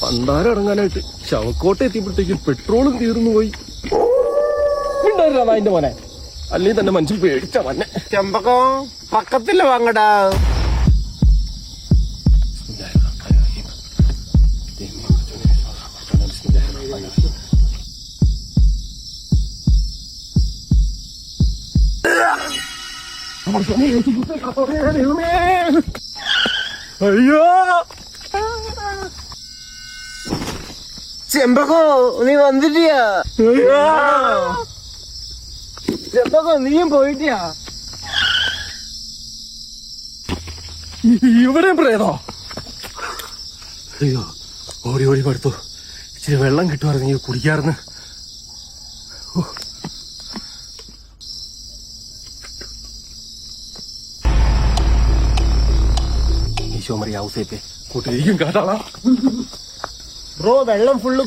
പണ്ടാരം ഇറങ്ങാനായിട്ട് ശവക്കോട്ട എത്തിയപ്പോഴത്തേക്കും പെട്രോളും തീർന്നു പോയി. അതിന്റെ മോനെ അല്ലെങ്കിൽ തന്നെ മനുഷ്യൻ പേടിച്ച മന്നെ. ചെമ്പക്കോ പക്കത്തില്ല വാങ്ങടാ. അയ്യോ ചെമ്പക്കോ നീ വന്നിട്ടിയാ? ചെമ്പക്കോ നീയും പോയിട്ടിയാ? ഇവിടെ പ്രേതോ? അയ്യോ ഓടി ഓടി പടുത്തു. ഇച്ചിരി വെള്ളം കിട്ടുമായിരുന്നു കുടിക്കാറുന്ന്. ഈശോ മറിയ ഔസേപ്പേ കൂട്ടിരിക്കും കാട്ടാളാ. ബ്രോ വെള്ളം ഫുള്ള്